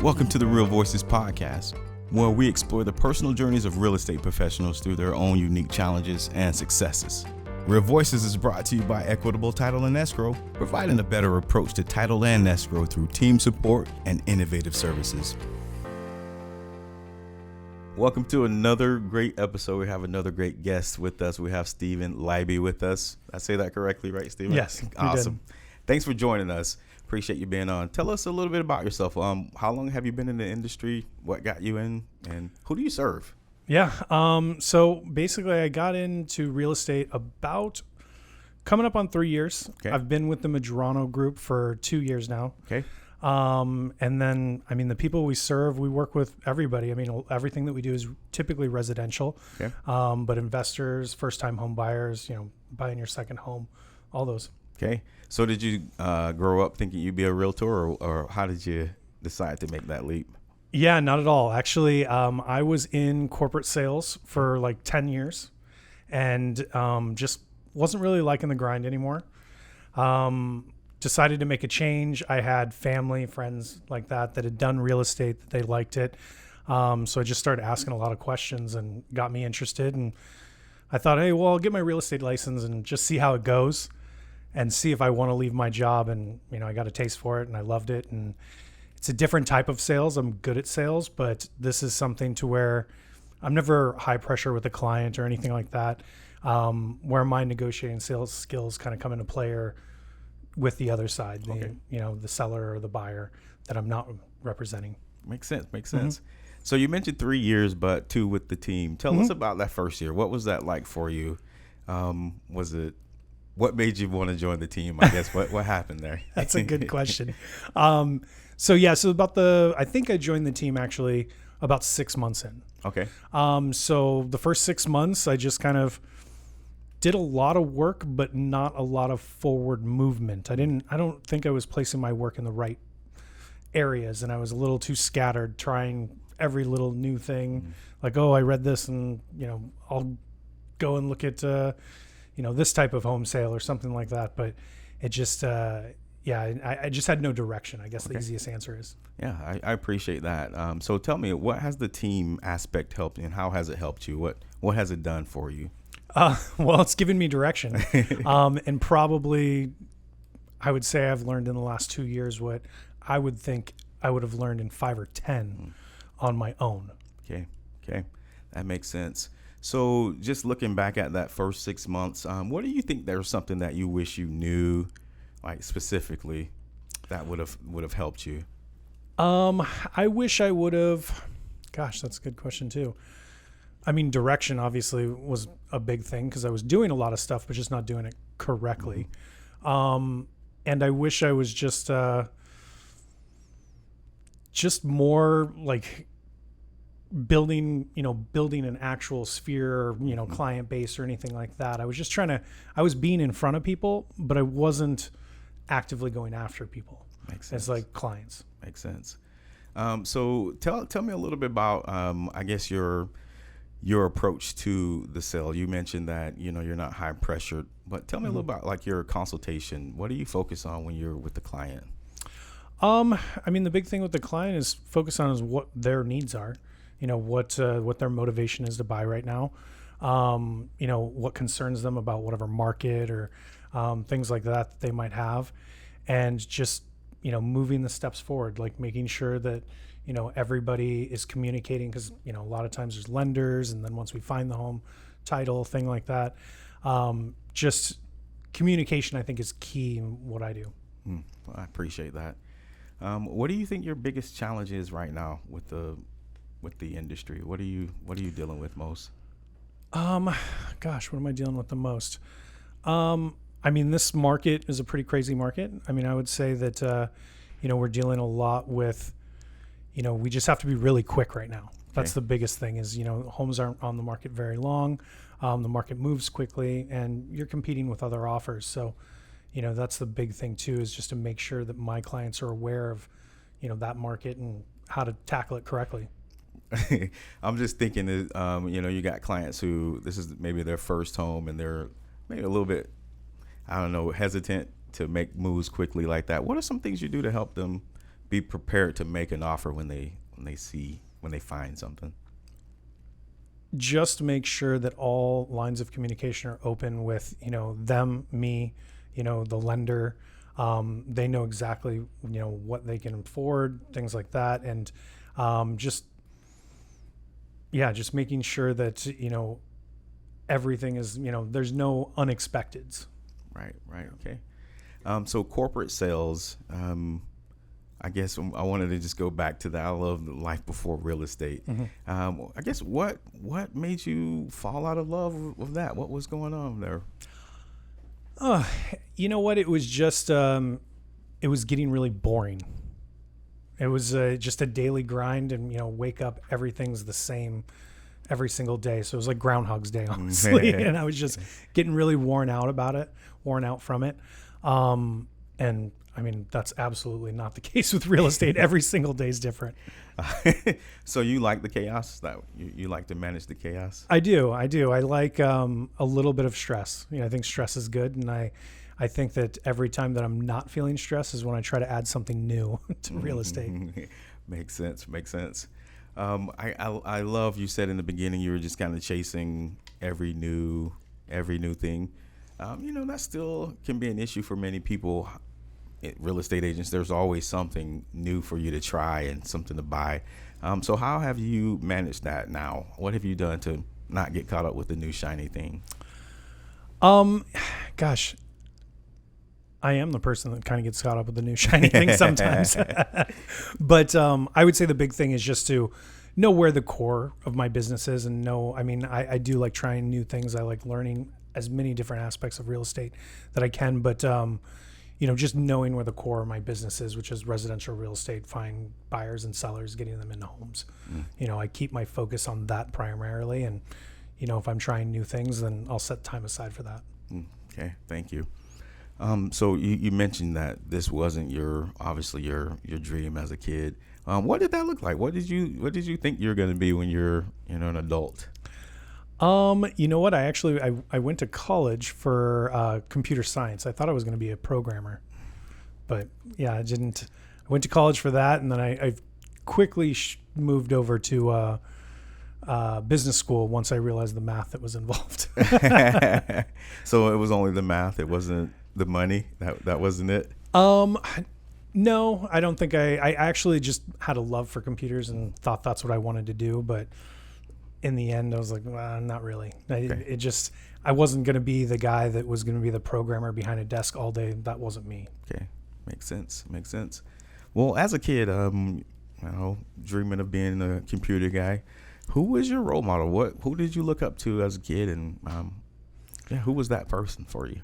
Welcome to the Real Voices podcast, where we explore the personal journeys of real estate professionals through their own unique challenges and successes. Real Voices is brought to you by Equitable Title and Escrow, providing a better approach to title and escrow through team support and innovative services. Welcome to another great episode. We have another great guest with us. We have Stephan Liby with us. I say that correctly, right, Stephan? Yes. Awesome. Thanks for joining us. Appreciate you being on. Tell us a little bit about yourself. How long have you been in the industry? What got you in? And who do you serve? Yeah. So basically, I got into real estate about coming up on 3 years. Okay. I've been with the Madrano Group for 2 years now. Okay. And then, the people we serve, we work with everybody. Everything that we do is typically residential. Okay. But investors, first-time home buyers, buying your second home, all those. Okay. So did you grow up thinking you'd be a realtor, or how did you decide to make that leap? Yeah, not at all. Actually, I was in corporate sales for like 10 years and just wasn't really liking the grind anymore. Decided to make a change. I had family, friends like that had done real estate, that they liked it. So I just started asking a lot of questions and got me interested. And I thought, hey, well, I'll get my real estate license and just see how it goes and see if I want to leave my job. And, I got a taste for it and I loved it. And it's a different type of sales. I'm good at sales, but this is something to where I'm never high pressure with a client or anything like that. Where my negotiating sales skills kind of come into play are with the other side, the seller or the buyer that I'm not representing. Makes sense. Mm-hmm. So you mentioned 3 years, but 2 with the team. Tell us about that first year. What was that like for you? What made you want to join the team? I guess what happened there? That's a good question. I think I joined the team actually about 6 months in. Okay. So the first 6 months, I just kind of did a lot of work, but not a lot of forward movement. I don't think I was placing my work in the right areas, and I was a little too scattered, trying every little new thing. Like, I read this, and I'll go and look at this type of home sale or something like that. But it just I just had no direction, I guess. Okay. The easiest answer is. Yeah, I appreciate that. So tell me, what has the team aspect helped you, and how has it helped you? What has it done for you? Well, it's given me direction. And probably I would say I've learned in the last 2 years what I would think I would have learned in 5 or 10 on my own. Okay. That makes sense. So just looking back at that first 6 months, what do you think there's something that you wish you knew, like specifically, that would have helped you? I wish I would have. Gosh, that's a good question too. Direction obviously was a big thing because I was doing a lot of stuff, but just not doing it correctly. And I wish I was just more like building an actual sphere, client base or anything like that. I was just I was being in front of people, but I wasn't actively going after people. Makes sense. It's like clients. Makes sense. So tell me a little bit about, I guess your approach to the sale. You mentioned that, you're not high pressured, but tell me a little about like your consultation. What do you focus on when you're with the client? The big thing with the client is focus on is what their needs are, what their motivation is to buy right now. What concerns them about whatever market or, things like that they might have, and just, moving the steps forward, like making sure that, everybody is communicating because, a lot of times there's lenders, and then once we find the home, title, thing like that. Just communication, I think, is key in what I do. I appreciate that. What do you think your biggest challenge is right now with the industry? What are you dealing with most? Gosh, what am I dealing with the most? This market is a pretty crazy market. I would say that, we're dealing a lot with, we just have to be really quick right now. That's the biggest thing is, homes aren't on the market very long. The market moves quickly and you're competing with other offers. So, that's the big thing too, is just to make sure that my clients are aware of, that market and how to tackle it correctly. I'm just thinking that, you got clients who this is maybe their first home and they're maybe a little bit, hesitant to make moves quickly like that. What are some things you do to help them be prepared to make an offer when they find something? Just make sure that all lines of communication are open with, them, me, the lender. They know exactly, what they can afford, things like that. And just making sure that, everything is, there's no unexpecteds. Right. Okay. So corporate sales, I guess I wanted to just go back to that. I love the life before real estate. Mm-hmm. I guess what made you fall out of love with that? What was going on there? You know what? It was just, it was getting really boring. It was just a daily grind, and, wake up, everything's the same every single day. So it was like Groundhog's Day, honestly. And I was just getting really worn out from it. And I mean, that's absolutely not the case with real estate. Every single day is different. So you like the chaos? That you like to manage the chaos? I do. I like a little bit of stress. I think stress is good, and I think that every time that I'm not feeling stress is when I try to add something new to real estate. Makes sense. I love you said in the beginning you were just kind of chasing every new thing. That still can be an issue for many people. Real estate agents, there's always something new for you to try and something to buy. So how have you managed that now? What have you done to not get caught up with the new shiny thing? Gosh, I am the person that kind of gets caught up with the new shiny thing sometimes. But I would say the big thing is just to know where the core of my business is, and I do like trying new things. I like learning as many different aspects of real estate that I can, but just knowing where the core of my business is, which is residential real estate, finding buyers and sellers, getting them into homes. I keep my focus on that primarily. And, if I'm trying new things, then I'll set time aside for that. Okay. Thank you. So you mentioned that this wasn't obviously your dream as a kid. What did that look like? What did you think you were going to be when you're, an adult? You know what? I went to college for computer science. I thought I was going to be a programmer, but yeah, I didn't. I went to college for that, and then I quickly moved over to business school once I realized the math that was involved. So it was only the math. It wasn't the money. That wasn't it. No, I don't think I actually just had a love for computers and thought that's what I wanted to do, but in the end, I was like, well, not really. Okay. I wasn't going to be the guy that was going to be the programmer behind a desk all day. That wasn't me. Okay. Makes sense. Well, as a kid, dreaming of being a computer guy, who was your role model? Who did you look up to as a kid? And, who was that person for you?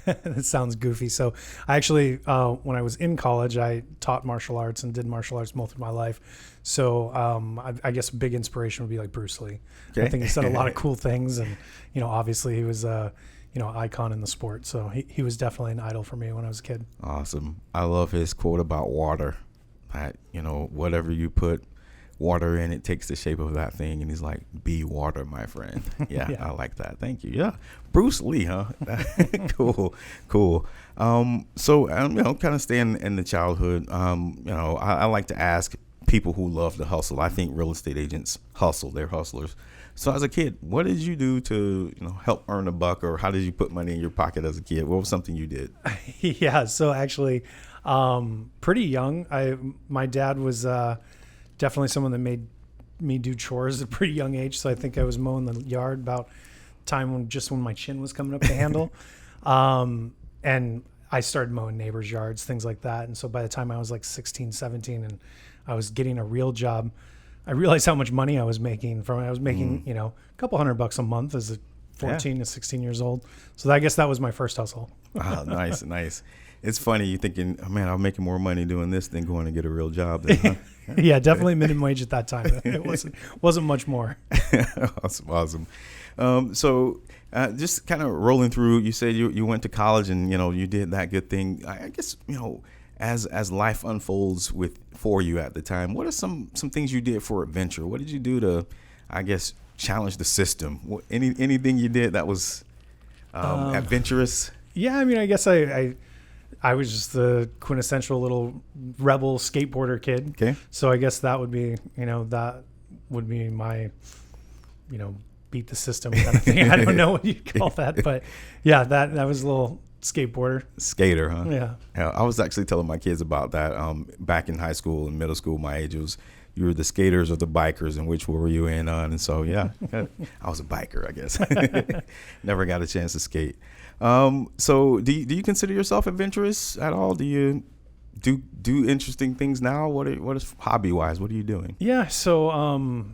That sounds goofy. So I actually, when I was in college, I taught martial arts and did martial arts most of my life. So I guess a big inspiration would be like Bruce Lee. Okay. I think he said a lot of cool things, and obviously he was icon in the sport. So he was definitely an idol for me when I was a kid. Awesome. I love his quote about water. That whatever you put water in, it takes the shape of that thing, and he's like, be water, my friend. Yeah. I like that. Thank you. Yeah, Bruce Lee, huh? Cool. So kind of staying in the childhood, I like to ask people who love to hustle. I think real estate agents hustle. They're hustlers. So as a kid, what did you do to help earn a buck, or how did you put money in your pocket as a kid? What was something you did? Yeah, so actually pretty young. My dad was definitely someone that made me do chores at a pretty young age. So I think I was mowing the yard about time when my chin was coming up the handle. And I started mowing neighbors' yards, things like that. And so by the time I was like 16, 17 and I was getting a real job, I realized how much money I was making I was making, a couple $100 a month as a 14 to 16 years old. So I guess that was my first hustle. Wow, nice. It's funny, you're thinking, oh, man, I'm making more money doing this than going to get a real job. Then, huh? Yeah, definitely minimum wage at that time. It wasn't much more. Awesome. So just kind of rolling through, you said you went to college and, you did that good thing. I guess, as life unfolds for you at the time, what are some things you did for adventure? What did you do to, I guess, challenge the system? Anything you did that was adventurous? Yeah, I mean, I guess I I was just the quintessential little rebel skateboarder kid. Okay. So I guess that would be, my, beat the system kind of thing. I don't know what you call that, but yeah, that was a little skateboarder. Skater, huh? Yeah. I was actually telling my kids about that back in high school and middle school. My age was, you were the skaters or the bikers, and which were you in on? And so, yeah, I was a biker, I guess. Never got a chance to skate. So do you consider yourself adventurous at all? Do you do interesting things now? What is hobby wise? What are you doing? Yeah. So, me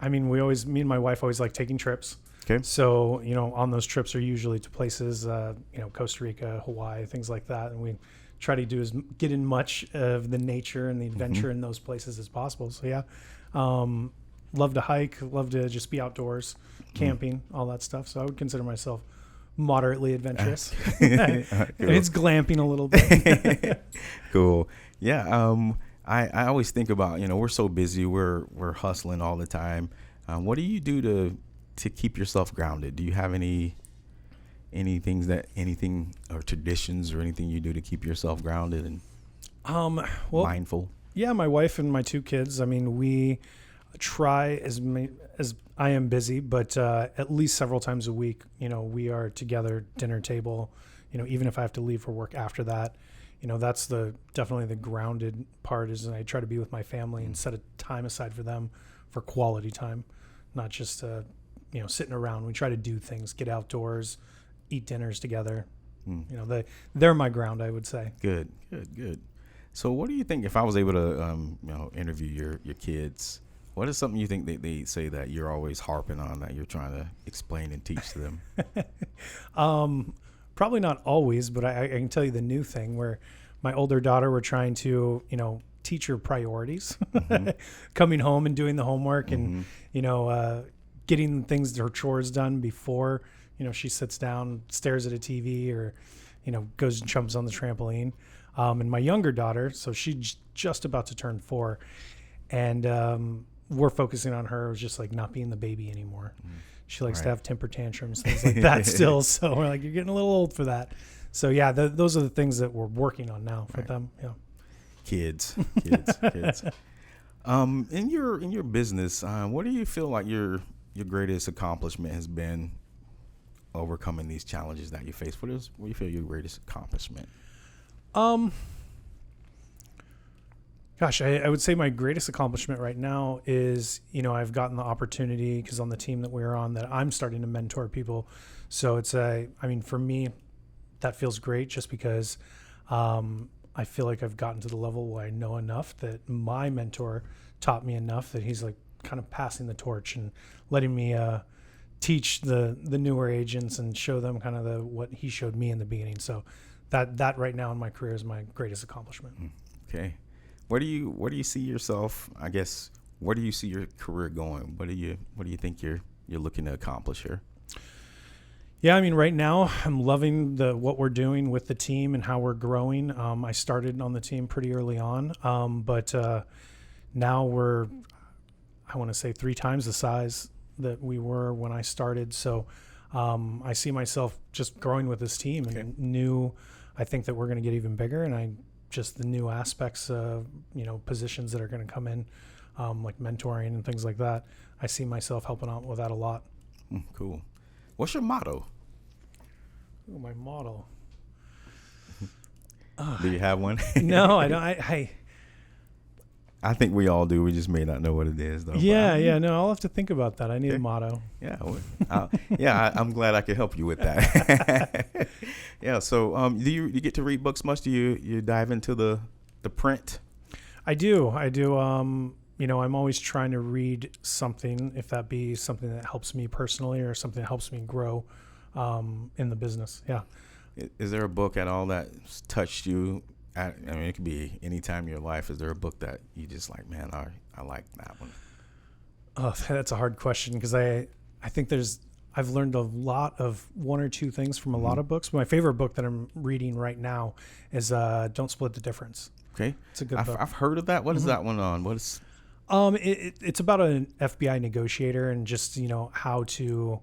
and my wife always like taking trips. Okay. So, on those trips are usually to places, Costa Rica, Hawaii, things like that. And we try to get in much of the nature and the adventure in those places as possible. So yeah, love to hike, love to just be outdoors, camping, all that stuff. So I would consider myself moderately adventurous. Cool. It's glamping a little bit. Cool. Yeah. I always think about, we're so busy, we're hustling all the time. What do you do to keep yourself grounded? Do you have anything or traditions or anything you do to keep yourself grounded and mindful? Yeah, my wife and my 2 kids. We try as I am busy, but at least several times a week, we are together, dinner table, even if I have to leave for work after that, that's definitely the grounded part is I try to be with my family and set a time aside for them for quality time, not just, sitting around. We try to do things, get outdoors, eat dinners together. They're my ground, I would say. Good. So what do you think, if I was able to, interview your kids, what is something you think they say that you're always harping on, that you're trying to explain and teach to them? Probably not always, but I can tell you the new thing where my older daughter, we're trying to, teach her priorities, coming home and doing the homework and, getting things, her chores done before, she sits down, stares at a TV or, goes and jumps on the trampoline. And my younger daughter, so she's just about to turn 4, and we're focusing on her just like not being the baby anymore. She likes to have temper tantrums, things like that still. So we're like, you're getting a little old for that. So yeah, those are the things that we're working on now for them. Yeah. Kids. In your business, what do you feel like your greatest accomplishment has been overcoming these challenges that you face? What do you feel your greatest accomplishment? Gosh, I would say my greatest accomplishment right now is, I've gotten the opportunity, because on the team that we're on, that I'm starting to mentor people. So it's for me, that feels great just because I feel like I've gotten to the level where I know enough that my mentor taught me enough that he's like kind of passing the torch and letting me teach the newer agents and show them kind of what he showed me in the beginning. So that right now in my career is my greatest accomplishment. Okay. Where do you see yourself? I guess, where do you see your career going? What do you think you're looking to accomplish here? Yeah, right now I'm loving what we're doing with the team and how we're growing. I started on the team pretty early on, but now we're, I want to say 3 times the size that we were when I started. So I see myself just growing with this team and I think that we're going to get even bigger, and just the new aspects of, positions that are going to come in, like mentoring and things like that. I see myself helping out with that a lot. Cool. What's your motto? Ooh, my motto. Do you have one? No, I don't. I think we all do. We just may not know what it is, though. Yeah. No, I'll have to think about that. I need a motto. Yeah. I'm glad I could help you with that. Yeah. So, do you get to read books much? Do you dive into the print? I do. I'm always trying to read something, if that be something that helps me personally or something that helps me grow in the business. Yeah. Is there a book at all that's touched you? It could be any time in your life. Is there a book that you just like, man, I like that one? Oh, that's a hard question, because I think I've learned a lot of 1 or 2 things from a lot of books. My favorite book that I'm reading right now is Don't Split the Difference. Okay. It's a good book. I've heard of that. What is that one on? What is? It's about an FBI negotiator and just, how to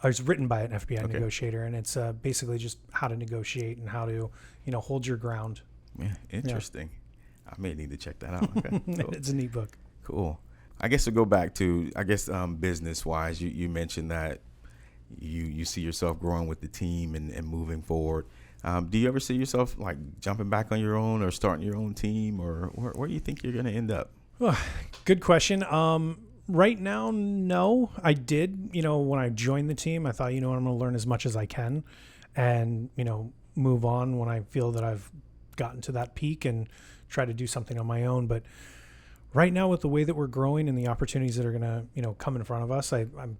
was written by an FBI negotiator, and it's basically just how to negotiate and how to, hold your ground. Yeah, interesting. Yeah. I may need to check that out. Okay, cool. It's a neat book. Cool. I guess to go back to, business wise, you mentioned that you see yourself growing with the team and moving forward. Do you ever see yourself like jumping back on your own or starting your own team, or where do you think you're going to end up? Well, good question. Right now, no. I did, when I joined the team, I thought, I'm going to learn as much as I can and, move on when I feel that I've gotten to that peak and try to do something on my own. But right now, with the way that we're growing and the opportunities that are going to, come in front of us, I'm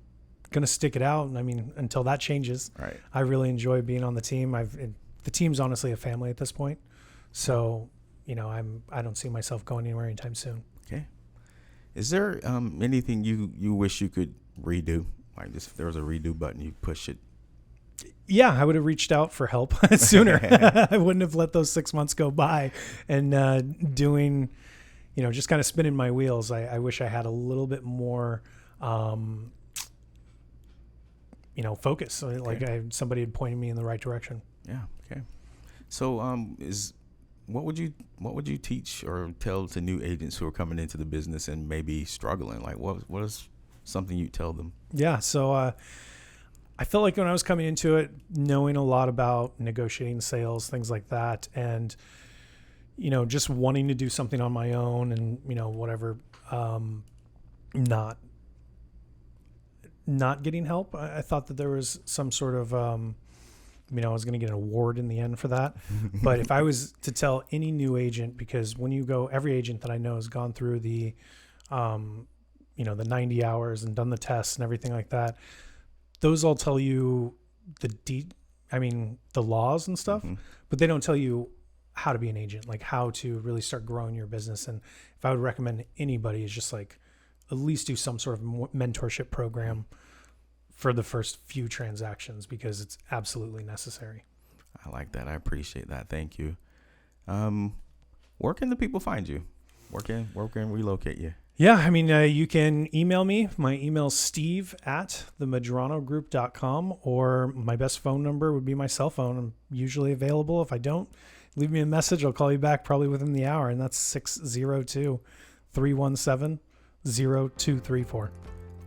going to stick it out. And I mean, until that changes, right. I really enjoy being on the team. The team's honestly a family at this point. So, I don't see myself going anywhere anytime soon. Okay. Is there anything you wish you could redo? Like this, if there was a redo button, you push it. Yeah, I would have reached out for help sooner. I wouldn't have let those 6 months go by and doing, just kind of spinning my wheels. I wish I had a little bit more, focus. Like somebody had pointed me in the right direction. Yeah. Okay. So, what would you teach or tell to new agents who are coming into the business and maybe struggling? Like, what is something you tell them? Yeah. So, I felt like when I was coming into it, knowing a lot about negotiating sales, things like that, and, just wanting to do something on my own and, whatever, not getting help. I thought that there was some sort of, I was going to get an award in the end for that. But if I was to tell any new agent, because when you go, every agent that I know has gone through the, the 90 hours and done the tests and everything like that. Those all tell you the laws and stuff, but they don't tell you how to be an agent, like how to really start growing your business. And if I would recommend anybody, is just like at least do some sort of mentorship program for the first few transactions, because it's absolutely necessary. I like that. I appreciate that. Thank you. Where can the people find you? Where can we locate you? Yeah, you can email me. My email's steve@themadronogroup.com, or my best phone number would be my cell phone. I'm usually available. If I don't, leave me a message. I'll call you back probably within the hour, and that's 602-317-0234.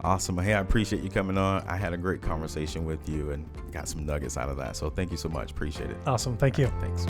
Awesome. Hey, I appreciate you coming on. I had a great conversation with you and got some nuggets out of that. So thank you so much. Appreciate it. Awesome. Thank you. Thanks.